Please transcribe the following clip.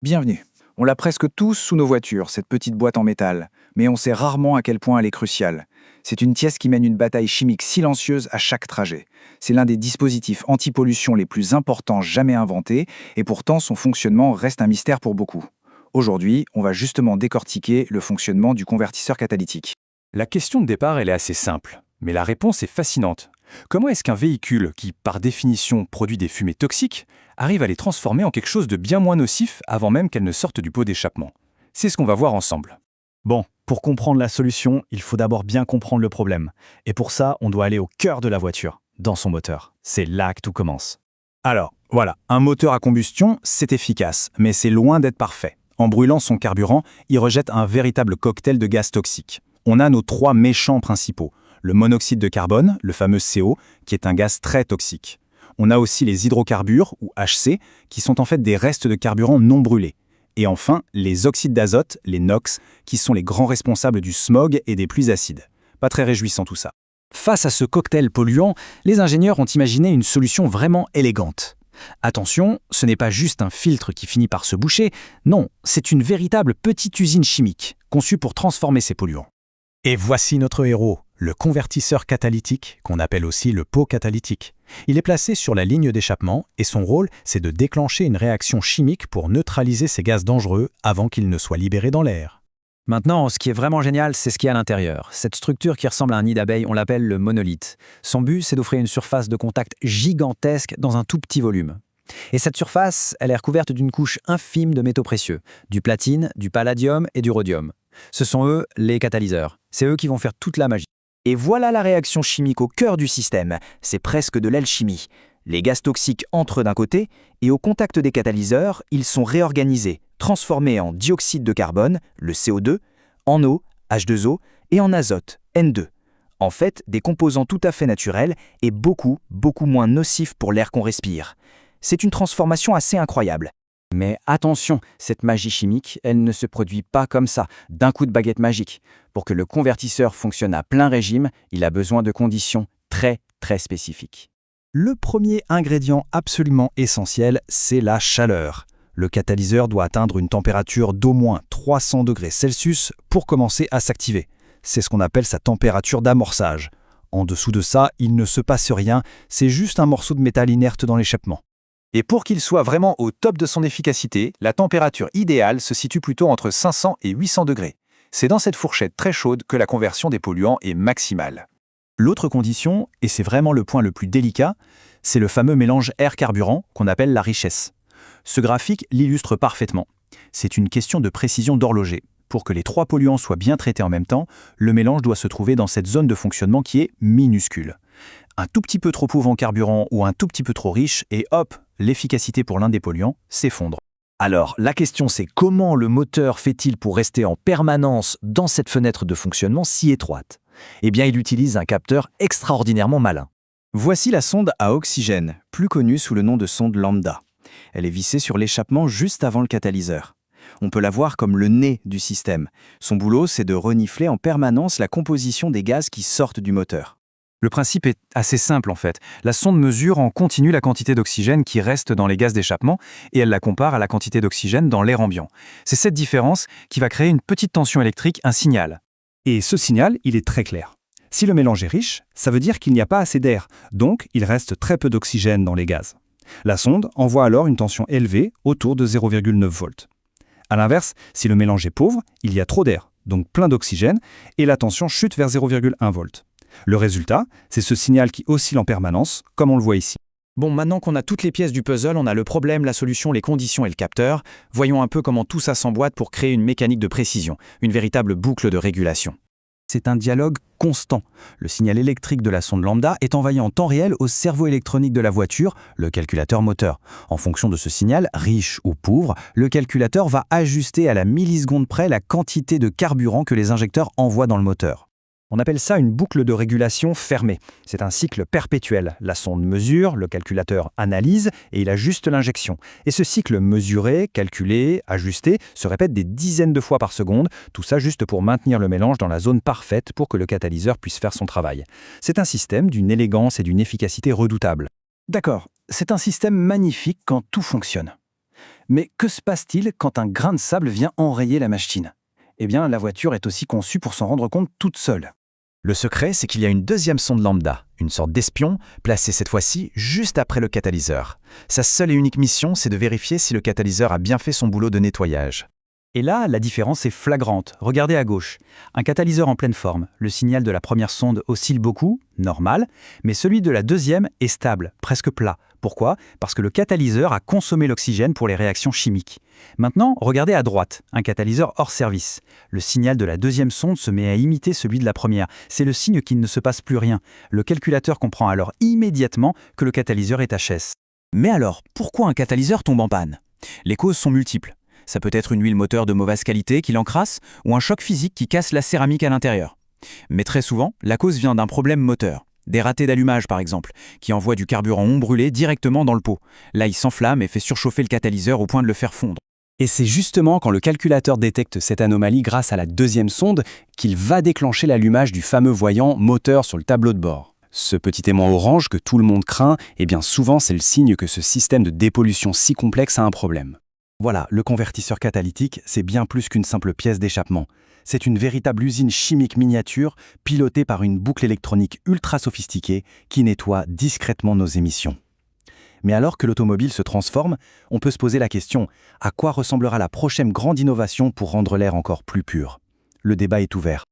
Bienvenue. On l'a presque tous sous nos voitures, cette petite boîte en métal, mais on sait rarement à quel point elle est cruciale. C'est une pièce qui mène une bataille chimique silencieuse à chaque trajet. C'est l'un des dispositifs anti-pollution les plus importants jamais inventés, et pourtant son fonctionnement reste un mystère pour beaucoup. Aujourd'hui, on va justement décortiquer le fonctionnement du convertisseur catalytique. La question de départ, elle est assez simple, mais la réponse est fascinante. Comment est-ce qu'un véhicule qui, par définition, produit des fumées toxiques, arrive à les transformer en quelque chose de bien moins nocif avant même qu'elles ne sortent du pot d'échappement? C'est ce qu'on va voir ensemble. Bon, pour comprendre la solution, il faut d'abord bien comprendre le problème. Et pour ça, on doit aller au cœur de la voiture, dans son moteur. C'est là que tout commence. Alors, voilà, un moteur à combustion, c'est efficace, mais c'est loin d'être parfait. En brûlant son carburant, il rejette un véritable cocktail de gaz toxiques. On a nos trois méchants principaux. Le monoxyde de carbone, le fameux CO, qui est un gaz très toxique. On a aussi les hydrocarbures, ou HC, qui sont en fait des restes de carburant non brûlés. Et enfin, les oxydes d'azote, les NOx, qui sont les grands responsables du smog et des pluies acides. Pas très réjouissant tout ça. Face à ce cocktail polluant, les ingénieurs ont imaginé une solution vraiment élégante. Attention, ce n'est pas juste un filtre qui finit par se boucher, non, c'est une véritable petite usine chimique, conçue pour transformer ces polluants. Et voici notre héros, le convertisseur catalytique, qu'on appelle aussi le pot catalytique. Il est placé sur la ligne d'échappement et son rôle, c'est de déclencher une réaction chimique pour neutraliser ces gaz dangereux avant qu'ils ne soient libérés dans l'air. Maintenant, ce qui est vraiment génial, c'est ce qu'il y a à l'intérieur. Cette structure qui ressemble à un nid d'abeille, on l'appelle le monolithe. Son but, c'est d'offrir une surface de contact gigantesque dans un tout petit volume. Et cette surface, elle est recouverte d'une couche infime de métaux précieux, du platine, du palladium et du rhodium. Ce sont eux les catalyseurs. C'est eux qui vont faire toute la magie. Et voilà la réaction chimique au cœur du système. C'est presque de l'alchimie. Les gaz toxiques entrent d'un côté, et au contact des catalyseurs, ils sont réorganisés, transformés en dioxyde de carbone, le CO2, en eau, H2O, et en azote, N2. En fait, des composants tout à fait naturels et beaucoup moins nocifs pour l'air qu'on respire. C'est une transformation assez incroyable. Mais attention, cette magie chimique, elle ne se produit pas comme ça, d'un coup de baguette magique. Pour que le convertisseur fonctionne à plein régime, il a besoin de conditions très spécifiques. Le premier ingrédient absolument essentiel, c'est la chaleur. Le catalyseur doit atteindre une température d'au moins 300 degrés Celsius pour commencer à s'activer. C'est ce qu'on appelle sa température d'amorçage. En dessous de ça, il ne se passe rien, c'est juste un morceau de métal inerte dans l'échappement. Et pour qu'il soit vraiment au top de son efficacité, la température idéale se situe plutôt entre 500 et 800 degrés. C'est dans cette fourchette très chaude que la conversion des polluants est maximale. L'autre condition, et c'est vraiment le point le plus délicat, c'est le fameux mélange air-carburant qu'on appelle la richesse. Ce graphique l'illustre parfaitement. C'est une question de précision d'horloger. Pour que les trois polluants soient bien traités en même temps, le mélange doit se trouver dans cette zone de fonctionnement qui est minuscule. Un tout petit peu trop pauvre en carburant ou un tout petit peu trop riche, et hop, l'efficacité pour l'un des polluants s'effondre. Alors, la question c'est comment le moteur fait-il pour rester en permanence dans cette fenêtre de fonctionnement si étroite? Eh bien, il utilise un capteur extraordinairement malin. Voici la sonde à oxygène, plus connue sous le nom de sonde lambda. Elle est vissée sur l'échappement juste avant le catalyseur. On peut la voir comme le nez du système. Son boulot, c'est de renifler en permanence la composition des gaz qui sortent du moteur. Le principe est assez simple en fait. La sonde mesure en continu la quantité d'oxygène qui reste dans les gaz d'échappement et elle la compare à la quantité d'oxygène dans l'air ambiant. C'est cette différence qui va créer une petite tension électrique, un signal. Et ce signal, il est très clair. Si le mélange est riche, ça veut dire qu'il n'y a pas assez d'air, donc il reste très peu d'oxygène dans les gaz. La sonde envoie alors une tension élevée autour de 0,9 volts. A l'inverse, si le mélange est pauvre, il y a trop d'air, donc plein d'oxygène, et la tension chute vers 0,1 volts. Le résultat, c'est ce signal qui oscille en permanence, comme on le voit ici. Bon, maintenant qu'on a toutes les pièces du puzzle, on a le problème, la solution, les conditions et le capteur. Voyons un peu comment tout ça s'emboîte pour créer une mécanique de précision, une véritable boucle de régulation. C'est un dialogue constant. Le signal électrique de la sonde lambda est envoyé en temps réel au cerveau électronique de la voiture, le calculateur moteur. En fonction de ce signal, riche ou pauvre, le calculateur va ajuster à la milliseconde près la quantité de carburant que les injecteurs envoient dans le moteur. On appelle ça une boucle de régulation fermée. C'est un cycle perpétuel. La sonde mesure, le calculateur analyse et il ajuste l'injection. Et ce cycle mesuré, calculé, ajusté se répète des dizaines de fois par seconde, tout ça juste pour maintenir le mélange dans la zone parfaite pour que le catalyseur puisse faire son travail. C'est un système d'une élégance et d'une efficacité redoutables. D'accord, c'est un système magnifique quand tout fonctionne. Mais que se passe-t-il quand un grain de sable vient enrayer la machine? Eh bien, la voiture est aussi conçue pour s'en rendre compte toute seule. Le secret, c'est qu'il y a une deuxième sonde lambda, une sorte d'espion, placée cette fois-ci juste après le catalyseur. Sa seule et unique mission, c'est de vérifier si le catalyseur a bien fait son boulot de nettoyage. Et là, la différence est flagrante. Regardez à gauche. Un catalyseur en pleine forme. Le signal de la première sonde oscille beaucoup, normal, mais celui de la deuxième est stable, presque plat. Pourquoi? Parce que le catalyseur a consommé l'oxygène pour les réactions chimiques. Maintenant, regardez à droite, un catalyseur hors service. Le signal de la deuxième sonde se met à imiter celui de la première. C'est le signe qu'il ne se passe plus rien. Le calculateur comprend alors immédiatement que le catalyseur est HS. Mais alors, pourquoi un catalyseur tombe en panne? Les causes sont multiples. Ça peut être une huile moteur de mauvaise qualité qui l'encrasse ou un choc physique qui casse la céramique à l'intérieur. Mais très souvent, la cause vient d'un problème moteur. Des ratés d'allumage par exemple, qui envoient du carburant non brûlé directement dans le pot. Là, il s'enflamme et fait surchauffer le catalyseur au point de le faire fondre. Et c'est justement quand le calculateur détecte cette anomalie grâce à la deuxième sonde qu'il va déclencher l'allumage du fameux voyant moteur sur le tableau de bord. Ce petit aimant orange que tout le monde craint, eh bien souvent c'est le signe que ce système de dépollution si complexe a un problème. Voilà, le convertisseur catalytique, c'est bien plus qu'une simple pièce d'échappement. C'est une véritable usine chimique miniature, pilotée par une boucle électronique ultra sophistiquée qui nettoie discrètement nos émissions. Mais alors que l'automobile se transforme, on peut se poser la question, à quoi ressemblera la prochaine grande innovation pour rendre l'air encore plus pur? Le débat est ouvert.